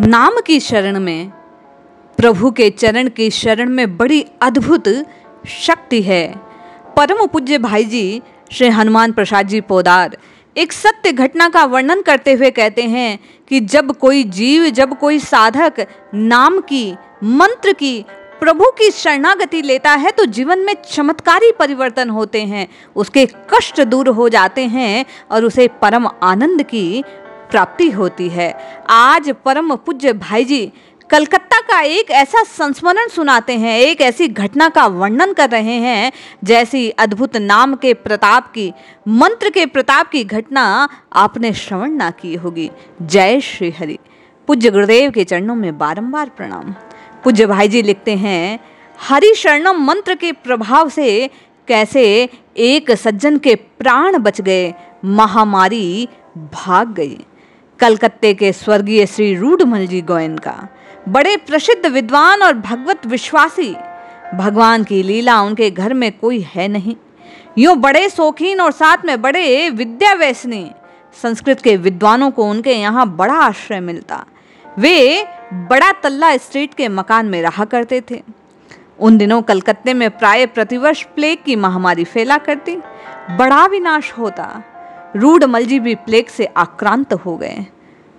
नाम की शरण में, प्रभु के चरण की शरण में बड़ी अद्भुत शक्ति है। परम पूज्य भाई जी श्री हनुमान प्रसाद जी पोदार एक सत्य घटना का वर्णन करते हुए कहते हैं कि जब कोई जीव, जब कोई साधक नाम की, मंत्र की, प्रभु की शरणागति लेता है तो जीवन में चमत्कारी परिवर्तन होते हैं, उसके कष्ट दूर हो जाते हैं और उसे परम आनंद की प्राप्ति होती है। आज परम पूज्य भाई जी कलकत्ता का एक ऐसा संस्मरण सुनाते हैं, एक ऐसी घटना का वर्णन कर रहे हैं जैसी अद्भुत नाम के प्रताप की, मंत्र के प्रताप की घटना आपने श्रवण ना की होगी। जय श्री हरि। पूज्य गुरुदेव के चरणों में बारंबार प्रणाम। पूज्य भाई जी लिखते हैं, हरि शरणम मंत्र के प्रभाव से कैसे एक सज्जन के प्राण बच गए, महामारी भाग गई। कलकत्ते के स्वर्गीय श्री रूडमल जी गोयनका बड़े प्रसिद्ध विद्वान और भगवत विश्वासी, भगवान की लीला उनके घर में कोई है नहीं। यूं बड़े शौकीन और साथ में बड़े विद्या व्यसनी, संस्कृत के विद्वानों को उनके यहाँ बड़ा आश्रय मिलता। वे बड़ा तल्ला स्ट्रीट के मकान में रहा करते थे। उन दिनों कलकत्ते में प्राय प्रतिवर्ष प्लेग की महामारी फैला करती, बड़ा विनाश होता। रूडमल जी भी प्लेग से आक्रांत हो गए।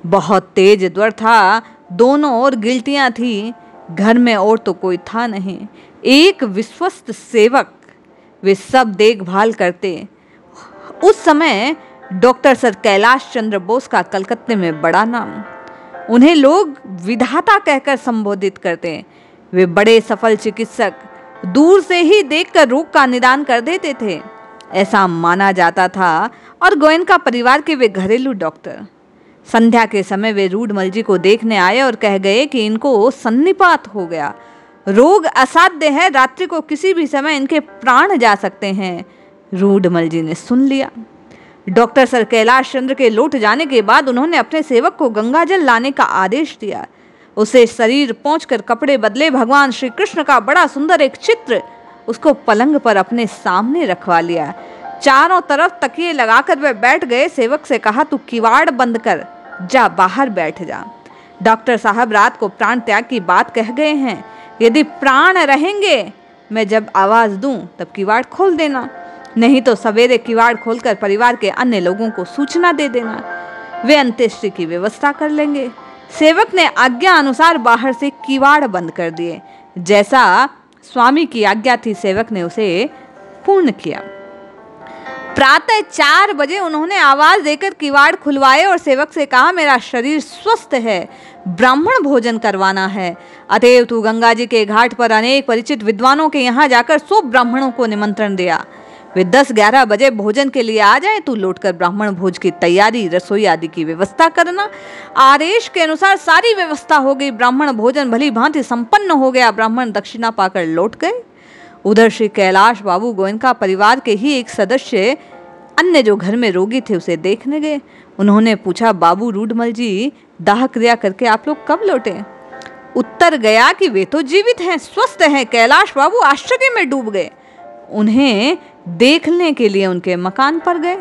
बहुत तेज ज्वर था, दोनों ओर गिल्टियां थी, घर में और तो कोई था नहीं, एक विश्वस्त सेवक, वे सब देखभाल करते। उस समय डॉक्टर सर कैलाश चंद्र बोस का कलकत्ते में बड़ा नाम, उन्हें लोग विधाता कहकर संबोधित करते। वे बड़े सफल चिकित्सक, दूर से ही देखकर रोग का निदान कर देते थे, ऐसा माना जाता था। और गोयनका परिवार के वे घरेलू डॉक्टर संध्या के समय वे रूडमल जी को देखने आए और कह गए कि इनको सन्निपात हो गया, रोग असाध्य है, रात्रि को किसी भी समय इनके प्राण जा सकते हैं। रूडमल जी ने सुन लिया। डॉक्टर सर कैलाश चंद्र के लौट जाने के बाद उन्होंने अपने सेवक को गंगाजल लाने का आदेश दिया। उसे शरीर पहुंचकर कपड़े बदले, भगवान श्री कृष्ण का बड़ा सुंदर एक चित्र उसको पलंग पर अपने सामने रखवा लिया। चारों तरफ तकिए लगाकर वे बैठ गए। सेवक से कहा, तू किवाड़ बंद कर, जा बाहर बैठ जा। डॉक्टर साहब रात को प्राण त्याग की बात कह गए हैं, यदि प्राण रहेंगे मैं जब आवाज दूं तब किवाड़ खोल देना, नहीं तो सवेरे किवाड़ खोलकर परिवार के अन्य लोगों को सूचना दे देना, वे अंत्येष्टि की व्यवस्था कर लेंगे। सेवक ने आज्ञा अनुसार बाहर से किवाड़ बंद कर दिए। जैसा स्वामी की आज्ञा थी, सेवक ने उसे पूर्ण किया। प्रातः 4 बजे उन्होंने आवाज देकर किवाड़ खुलवाए और सेवक से कहा, मेरा शरीर स्वस्थ है, ब्राह्मण भोजन करवाना है, अतएव तू गंगा जी के घाट पर अनेक परिचित विद्वानों के यहाँ जाकर 100 ब्राह्मणों को निमंत्रण दिया। वे 10-11 बजे भोजन के लिए आ जाए, तू लौटकर ब्राह्मण भोज की तैयारी, रसोई आदि की व्यवस्था करना। आदेश के अनुसार सारी व्यवस्था हो गई। ब्राह्मण भोजन भली भांति संपन्न हो गया। ब्राह्मण दक्षिणा पाकर लौट गए। उधर श्री कैलाश बाबू गोयनका परिवार के ही एक सदस्य अन्य जो घर में रोगी थे उसे देखने गए। उन्होंने पूछा, बाबू रूडमल जी दाह क्रिया करके आप लोग कब लौटे? उत्तर गया कि वे तो जीवित हैं, स्वस्थ हैं। कैलाश बाबू आश्चर्य में डूब गए। उन्हें देखने के लिए उनके मकान पर गए।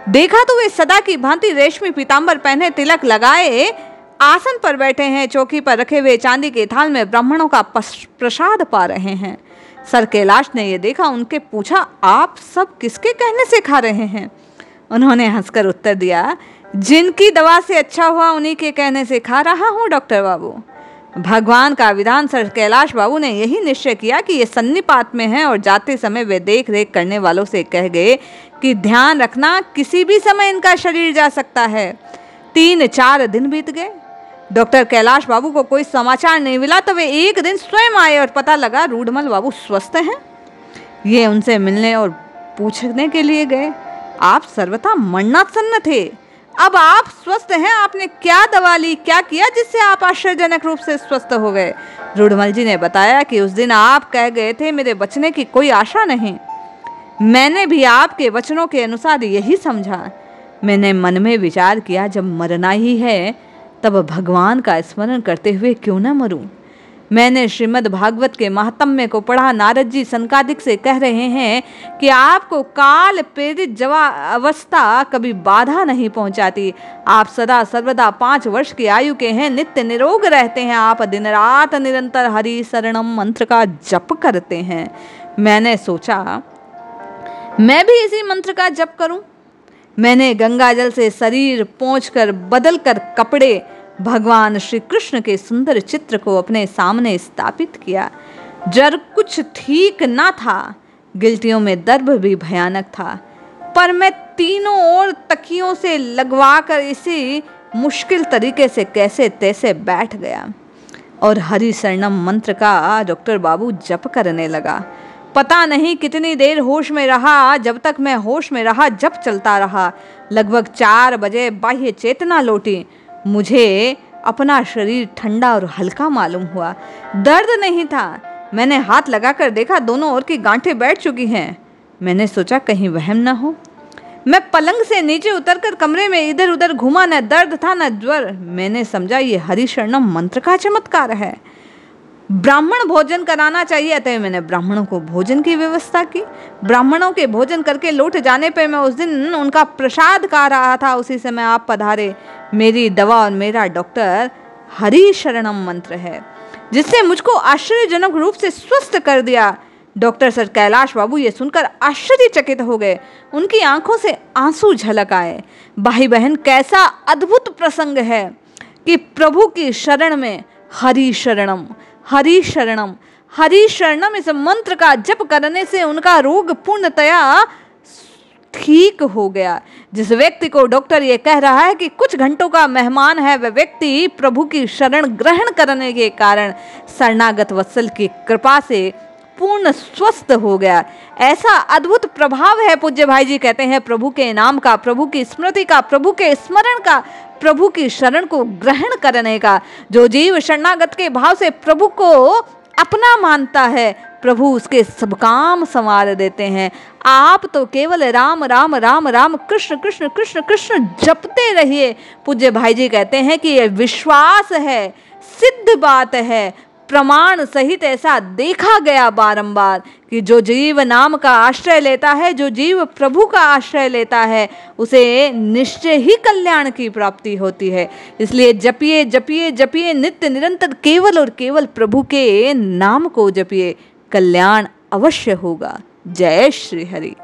देखा तो वे सदा की भांति रेशमी पीतांबर पहने, तिलक लगाए आसन पर बैठे हैं। चौकी पर रखे हुए चांदी के थाल में ब्राह्मणों का प्रसाद पा रहे हैं। सर कैलाश ने यह देखा, उनके पूछा, आप सब किसके कहने से खा रहे हैं? उन्होंने हंसकर उत्तर दिया, जिनकी दवा से अच्छा हुआ उन्हीं के कहने से खा रहा हूँ डॉक्टर बाबू। भगवान का विधान सर कैलाश बाबू ने यही निश्चय किया कि ये सन्निपात में है और जाते समय वे देख रेख करने वालों से कह गए कि ध्यान रखना, किसी भी समय इनका शरीर जा सकता है। 3-4 दिन बीत गए। डॉक्टर कैलाश बाबू को कोई समाचार नहीं मिला तो वे एक दिन स्वयं आए और पता लगा रूडमल बाबू स्वस्थ हैं। ये उनसे मिलने और पूछने के लिए गए, आप सर्वथा मरणासन्न थे, अब आप स्वस्थ हैं, आपने क्या दवा ली, क्या किया जिससे आप आश्चर्यजनक रूप से स्वस्थ हो गए? रूडमल जी ने बताया कि उस दिन आप कह गए थे मेरे बचने की कोई आशा नहीं। मैंने भी आपके वचनों के अनुसार यही समझा। मैंने मन में विचार किया, जब मरना ही है तब भगवान का स्मरण करते हुए क्यों न मरूं। मैंने श्रीमद् भागवत के महात्म्य को पढ़ा। नारद जी सनकादिक से कह रहे हैं कि आपको काल प्रेरित जवा अवस्था कभी बाधा नहीं पहुंचाती। आप सदा सर्वदा 5 वर्ष की आयु के हैं, नित्य निरोग रहते हैं। आप दिन रात निरंतर हरि शरणम मंत्र का जप करते हैं। मैंने सोचा मैं भी इसी मंत्र का जप करूं। मैंने गंगा जल से शरीर पोंछकर बदलकर कपड़े भगवान श्री कृष्ण के सुंदर चित्र को अपने सामने स्थापित किया। जर कुछ ठीक ना था, गिल्टियों में दर्द भी भयानक था, पर मैं तीनों ओर तकियों से लगवाकर इसी मुश्किल तरीके से कैसे तैसे बैठ गया और हरि शरणम मंत्र का डॉक्टर बाबू जप करने लगा। पता नहीं कितनी देर होश में रहा। जब तक मैं होश में रहा जप चलता रहा। लगभग 4 बजे बाह्य चेतना लौटी। मुझे अपना शरीर ठंडा और हल्का मालूम हुआ। दर्द नहीं था। मैंने हाथ लगाकर देखा, दोनों ओर की गांठें बैठ चुकी हैं। मैंने सोचा कहीं वहम न हो। मैं पलंग से नीचे उतरकर कमरे में इधर उधर घूमा। न दर्द था न ज्वर। मैंने समझा ये हरि शरणम मंत्र का चमत्कार है। ब्राह्मण भोजन कराना चाहिए, अतः मैंने ब्राह्मणों को भोजन की व्यवस्था की। ब्राह्मणों के भोजन करके लौट जाने पर मैं उस दिन उनका प्रसाद खा रहा था। उसी समय आप पधारे। मेरी दवा और मेरा डॉक्टर हरि शरणम मंत्र है, जिससे मुझको आश्चर्यजनक रूप से स्वस्थ कर दिया। डॉक्टर सर कैलाश बाबू ये सुनकर आश्चर्यचकित हो गए। उनकी आंखों से आंसू झलक आए। भाई बहन, कैसा अद्भुत प्रसंग है कि प्रभु की शरण में हरि शरणम, हरि शरणम, हरि शरणम इस मंत्र का जप करने से उनका रोग पूर्णतया ठीक हो गया। जिस व्यक्ति को डॉक्टर ये कह रहा है कि कुछ घंटों का मेहमान है, वह व्यक्ति प्रभु की शरण ग्रहण करने के कारण शरणागत वत्सल की कृपा से पूर्ण स्वस्थ हो गया। ऐसा अद्भुत प्रभाव है। पूज्य भाई जी कहते हैं प्रभु के नाम का, प्रभु की स्मृति का, प्रभु के स्मरण का, प्रभु की शरण को ग्रहण करने का। जो जीव शरणागत के भाव से प्रभु को अपना मानता है, प्रभु उसके सब काम संवार देते हैं। आप तो केवल राम राम राम राम, कृष्ण कृष्ण कृष्ण कृष्ण जपते रहिए। पूज्य भाई जी कहते हैं कि यह विश्वास है, सिद्ध बात है, प्रमाण सहित ऐसा देखा गया बारंबार कि जो जीव नाम का आश्रय लेता है, जो जीव प्रभु का आश्रय लेता है, उसे निश्चय ही कल्याण की प्राप्ति होती है। इसलिए जपिए जपिए जपिए, नित्य निरंतर केवल और केवल प्रभु के नाम को जपिए, कल्याण अवश्य होगा। जय श्री हरि।